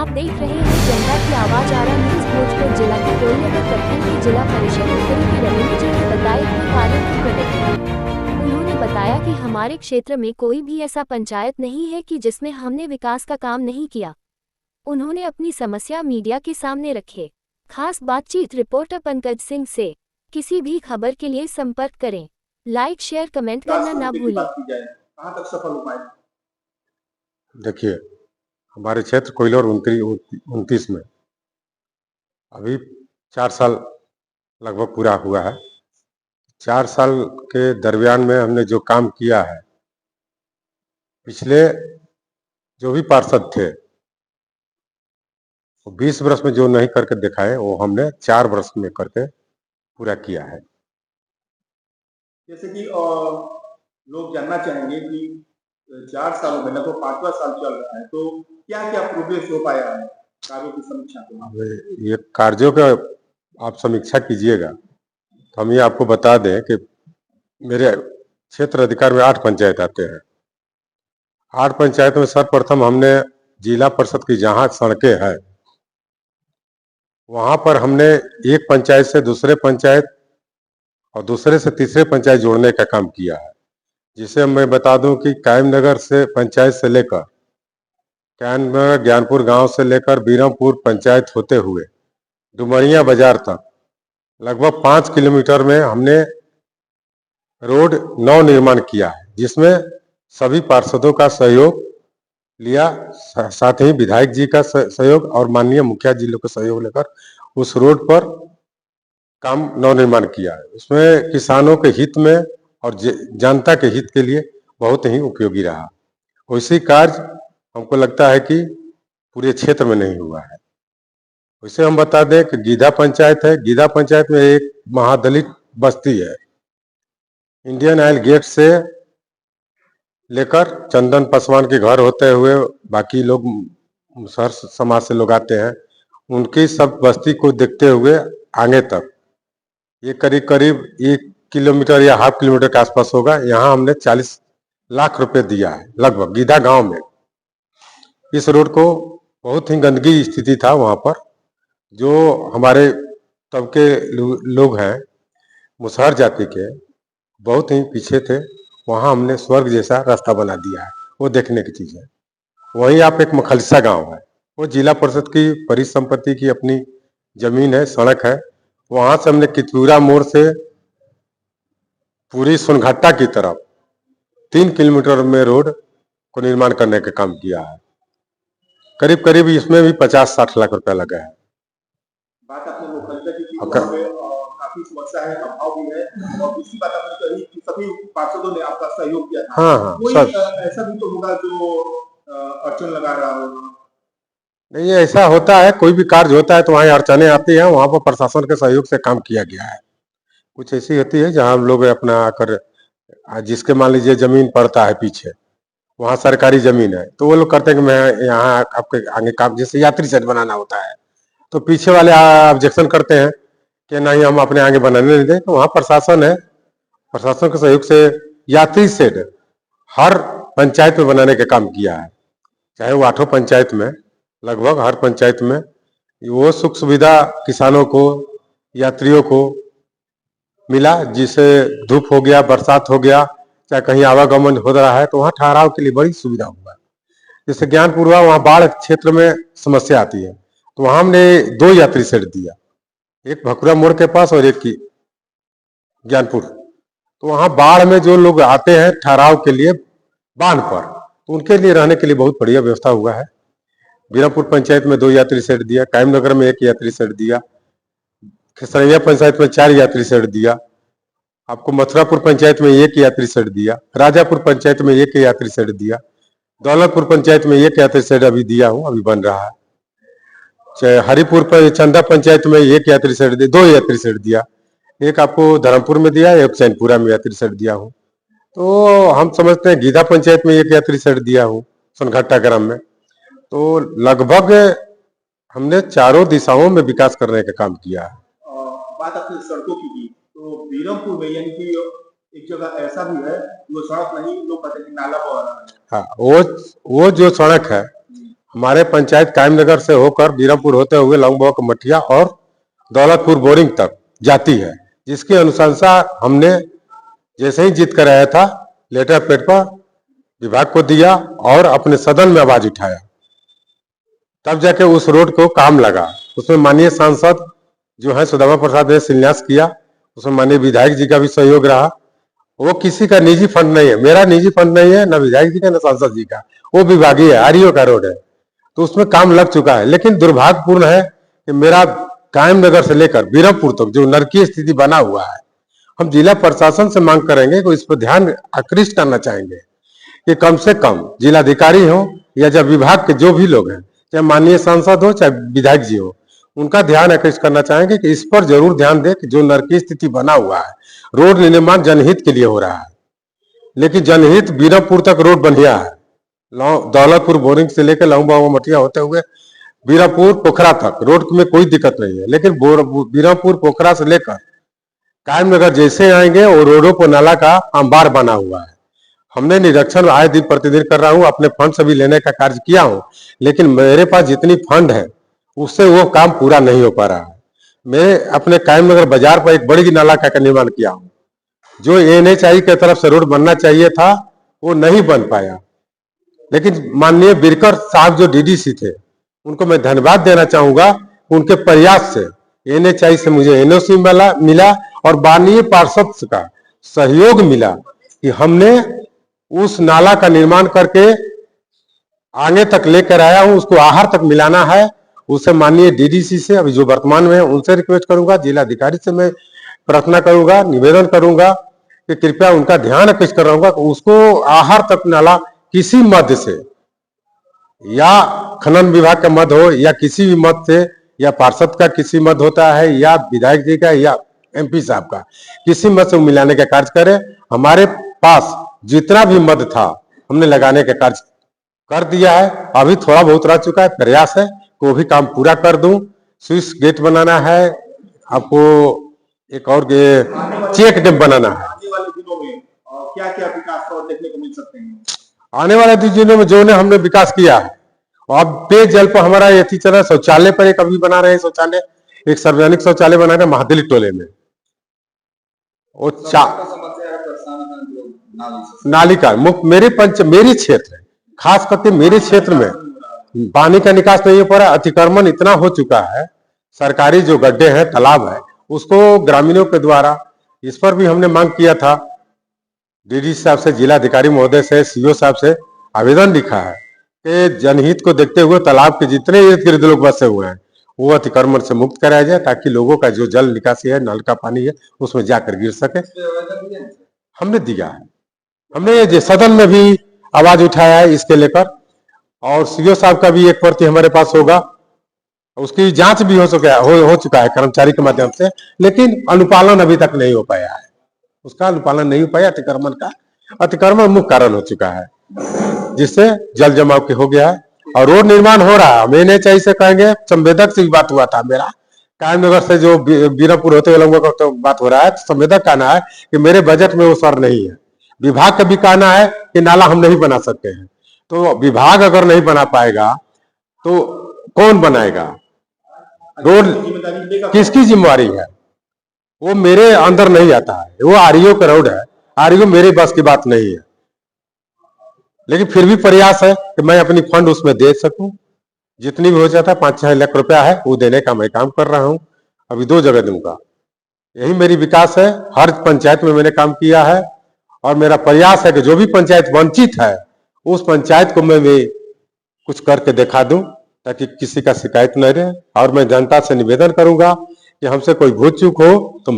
आप देख रहे हैं जनता की आवाज आरा न्यूज भोजपुर जिला के कोयलेनगर प्रखंड के जिला परिषद अधिकारी रविंद्र जी ने बताया अपने कार्यों की प्रगति। उन्होंने बताया कि हमारे क्षेत्र में कोई भी ऐसा पंचायत नहीं है कि जिसमें हमने विकास का काम नहीं किया। उन्होंने अपनी समस्या मीडिया के सामने रखे। खास बातचीत रिपोर्टर पंकज सिंह से। किसी भी खबर के लिए संपर्क करें। लाइक शेयर कमेंट करना ना भूलें। कहाँ तक सफल हो पाए? देखिए, हमारे क्षेत्र कोयलर 29 में अभी 4 साल लगभग पूरा हुआ है। 4 साल के दरमियान में हमने जो काम किया है, पिछले जो भी पार्षद थे, 20 वर्ष में जो नहीं करके दिखाए, वो हमने 4 वर्ष में करके पूरा किया है। जैसे कि लोग जानना चाहेंगे कि 4 सालों में लगभग 5वां साल चल रहा है, तो क्या क्या प्रोग्रेस हो पाया है कार्यों की समीक्षा के? ये कार्यों का आप समीक्षा कीजिएगा तो हम ये आपको बता दें कि मेरे क्षेत्र अधिकार में 8 पंचायत आते हैं। 8 पंचायत में सर्वप्रथम हमने जिला परिषद की जहां सड़कें हैं, वहां पर हमने एक पंचायत से दूसरे पंचायत और दूसरे से तीसरे पंचायत जोड़ने का काम किया है। जिसे मैं बता दूं कि कायमनगर से पंचायत से लेकर कायमनगर ज्ञानपुर गांव से लेकर बीरमपुर पंचायत होते हुए डुमरिया बाजार तक लगभग 5 किलोमीटर में हमने रोड नव निर्माण किया है, जिसमें सभी पार्षदों का सहयोग लिया, साथ ही विधायक जी का सहयोग और माननीय मुखिया जी लोग का सहयोग लेकर उस रोड पर काम नव निर्माण किया है। उसमें किसानों के हित में और जनता के हित के लिए बहुत ही उपयोगी रहा। वैसी कार्य हमको लगता है कि पूरे क्षेत्र में नहीं हुआ है। वैसे हम बता दें कि गीधा पंचायत है। गीधा पंचायत में एक महादलित बस्ती है। इंडियन ऑयल गेट से लेकर चंदन पासवान के घर होते हुए बाकी लोग शहर समाज से लोग आते हैं, उनकी सब बस्ती को देखते हुए आगे तक ये करीब करीब 1 किलोमीटर या ½ किलोमीटर के आसपास होगा। यहाँ हमने 40 लाख रुपए दिया है लगभग गीधा गांव में। इस रोड को बहुत ही गंदगी स्थिति था वहां पर। जो हमारे तब के लोग हैं मुसहर जाति के, बहुत ही पीछे थे, वहां हमने स्वर्ग जैसा रास्ता बना दिया है। वो देखने की चीज है। वहीं आप एक मखलसा गांव है, वो जिला परिषद की परिसंपत्ति की अपनी जमीन है, सड़क है। वहां से हमने कितपुरा मोड़ से पूरी सोनघट्टा की तरफ 3 किलोमीटर में रोड को निर्माण करने का काम किया है। करीब करीब इसमें भी 50-60 लाख रुपया लगा है। बात आपने मुखर्जी की काफी समस्या है, अभाव भी है, और दूसरी बात आपने कही कि सभी पार्षदों ने आपका सहयोग किया था। हाँ, कोई ऐसा भी तो होगा जो अड़चन लगा रहा होगा? नहीं, ऐसा होता है, कोई भी कार्य होता है तो वहाँ अड़चने आती हैं, वहां पर प्रशासन के सहयोग से काम किया गया है। कुछ ऐसी होती है जहाँ हम लोग अपना आकर, जिसके मान लीजिए जमीन पड़ता है पीछे, वहाँ सरकारी जमीन है, तो वो लोग करते हैं कि मैं यहाँ आपके आगे काम, जैसे यात्री शेड बनाना होता है तो पीछे वाले ऑब्जेक्शन करते हैं कि नहीं हम अपने आगे बनाने नहीं दें। तो वहाँ प्रशासन है, प्रशासन के सहयोग से यात्री शेड हर पंचायत में बनाने का काम किया है। चाहे वो 8 पंचायत में, लगभग हर पंचायत में वो सुख सुविधा किसानों को, यात्रियों को मिला। जिसे धूप हो गया, बरसात हो गया, चाहे कहीं आवागमन हो रहा है तो वहाँ ठहराव के लिए बड़ी सुविधा हुआ। जैसे ज्ञानपुर हुआ, वहाँ बाढ़ क्षेत्र में समस्या आती है तो वहां हमने 2 यात्री शेड दिया, एक भकुरा मोड़ के पास और एक की ज्ञानपुर। तो वहां बाढ़ में जो लोग आते हैं ठहराव के लिए बांध पर, तो उनके लिए रहने के लिए बहुत बढ़िया व्यवस्था हुआ है। बीरापुर पंचायत में 2 यात्री शेड दिया, कायमनगर में 1 यात्री शेड दिया, खेसरिया पंचायत में 4 यात्री शेड दिया, आपको मथुरापुर पंचायत में 1 यात्री शेड दिया, राजापुर पंचायत में 1 यात्री शेड दिया, दौलतपुर पंचायत में 1 यात्री शेड अभी दिया हूँ, अभी बन रहा है। हरिपुर पर चंदा पंचायत में 1 यात्री शेड दिया, 2 यात्री शेड दिया, एक आपको धर्मपुर में दिया, एक चैनपुरा में यात्री शेड दिया हूँ। तो हम समझते हैं गीधा पंचायत में 1 यात्री शेड दिया हूँ, सोनघट्टा ग्राम में। तो लगभग हमने चारों दिशाओं में विकास करने का काम किया है। बात आपने सड़कों की, तो बीरमपुर में यानी कि एक जगह ऐसा भी है वो सड़क नहीं, लोग कहते हैं नाला बह रहा है। हाँ, वो जो सड़क है हमारे पंचायत कायमनगर से होकर बीरापुर होते हुए लंगबोक मठिया और दौलतपुर बोरिंग तक जाती है, जिसकी अनुशंसा हमने जैसे ही जीत कर आया था लेटर पैड पर विभाग को दिया और अपने सदन में आवाज उठाया, तब जाके उस रोड को काम लगा। उसमें माननीय सांसद जो है सुदामा प्रसाद ने शिलान्यास किया, उसमें माननीय विधायक जी का भी सहयोग रहा। वो किसी का निजी फंड नहीं है, मेरा निजी फंड नहीं है, न विधायक जी का न सांसद जी का, वो विभागीय है, आरईओ का रोड है, तो उसमें काम लग चुका है। लेकिन दुर्भाग्यपूर्ण है कि मेरा कायमनगर से लेकर बीरमपुर तक जो नरकीय स्थिति बना हुआ है, हम जिला प्रशासन से मांग करेंगे कि इस पर ध्यान आकृष्ट करना चाहेंगे कि कम से कम जिलाधिकारी हो या जब विभाग के जो भी लोग हैं, चाहे माननीय सांसद हो चाहे विधायक जी हो, उनका ध्यान आकृष्ट करना चाहेंगे कि इस पर जरूर ध्यान दे कि जो नरकीय स्थिति बना हुआ है, रोड निर्माण जनहित के लिए हो रहा है, लेकिन जनहित बीरमपुर तक रोड बढ़िया है, दौलतपुर बोरिंग से लेकर लंगबोक मठिया होते हुए बीरापुर पोखरा तक रोड में कोई दिक्कत नहीं है। लेकिन बीरापुर पोखरा से लेकर कायमनगर जैसे आएंगे वो रोडों पर नाला का अंबार बना हुआ है। हमने निरीक्षण आए दिन प्रतिदिन कर रहा हूँ, अपने फंड से भी लेने का कार्य किया हूँ, लेकिन मेरे पास जितनी फंड है उससे वो काम पूरा नहीं हो पा रहा है। मैं अपने कायमनगर बाजार पर एक बड़ी नाला का निर्माण किया हूँ, जो NHI की तरफ से रोड बनना चाहिए था वो नहीं बन पाया। लेकिन माननीय बिरकर साहब जो DDC थे, उनको मैं धन्यवाद देना चाहूंगा, उनके प्रयास से NHI से मुझे NOC मिला और माननीय पार्षद का सहयोग मिला कि हमने उस नाला का निर्माण करके आगे तक लेकर आया हूं। उसको आहर तक मिलाना है, उसे माननीय DDC से अभी जो वर्तमान में है उनसे रिक्वेस्ट करूंगा, जिलाधिकारी से मैं प्रार्थना करूंगा, निवेदन करूंगा कि कृपया उनका ध्यान आकृष्ट कर रहा हूँ, उसको आहर तक नाला किसी मद से, या खनन विभाग का मद हो या किसी भी मद से, या पार्षद का किसी मद होता है या विधायक जी का या MP साहब का, किसी मद से मिलाने का कार्य करें। हमारे पास जितना भी मद था हमने लगाने का कार्य कर दिया है, अभी थोड़ा बहुत रह चुका है, प्रयास है कि वो भी काम पूरा कर दूं। स्विच गेट बनाना है, आपको एक और चेक डैम बनाना है। आने वाले दिनों में क्या क्या विकास और देखने को मिल सकते हैं? आने वाले दिनों में जो ने हमने विकास किया है, अब पेयजल पर हमारा ये चल रहा है, शौचालय पर एक अभी बना रहे हैं, शौचालय एक सार्वजनिक शौचालय बना रहे महादली टोले में, वो नाली का मेरी क्षेत्र है, खास करके मेरे क्षेत्र में पानी का निकास नहीं हो पा रहा। अतिक्रमण इतना हो चुका है, सरकारी जो गड्ढे हैं, तालाब है, उसको ग्रामीणों के द्वारा, इस पर भी हमने मांग किया था, DDC साहब से, जिलाधिकारी महोदय से, CO साहब से आवेदन लिखा है कि जनहित को देखते हुए तालाब के जितने इर्द गिर्द लोग बसे हुए हैं वो अतिक्रमण से मुक्त कराया जाए, ताकि लोगों का जो जल निकासी है, नल का पानी है, उसमें जाकर गिर सके। हमने दिया है, हमने ये सदन में भी आवाज उठाया है इसके लेकर, और CO साहब का भी एक प्रति हमारे पास होगा, उसकी जांच भी हो चुका है कर्मचारी के माध्यम से, लेकिन अनुपालन अभी तक नहीं हो पाया है, उसका अनुपालन नहीं हो पाया। अतिक्रमण मुख्य कारण हो चुका है, जिससे जल जमाव के हो गया है और रोड निर्माण हो रहा है। हम NHI से कहेंगे, संवेदक से भी बात हुआ था मेरा, कायमनगर से जो बीरापुर होते हुए तो बात हो रहा है, तो संवेदक कहना है कि मेरे बजट में वो सर नहीं है। विभाग का भी कहना है कि नाला हम नहीं बना सकते हैं, तो विभाग अगर नहीं बना पाएगा तो कौन बनाएगा? रोड किसकी जिम्मेवारी है? वो मेरे अंदर नहीं आता है, वो REO का रोड है, REO मेरे बस की बात नहीं है। लेकिन फिर भी प्रयास है कि मैं अपनी फंड उसमें दे सकूं, जितनी भी हो जाता है 5-6 लाख रुपया है वो देने का मैं काम कर रहा हूं, अभी 2 जगह दूंगा। यही मेरी विकास है, हर पंचायत में मैंने काम किया है और मेरा प्रयास है कि जो भी पंचायत वंचित है उस पंचायत को मैं भी कुछ करके दिखा दूं, ताकि किसी का शिकायत न रहे। और मैं जनता से निवेदन करूंगा कि हमसे कोई भूल चूक हो तो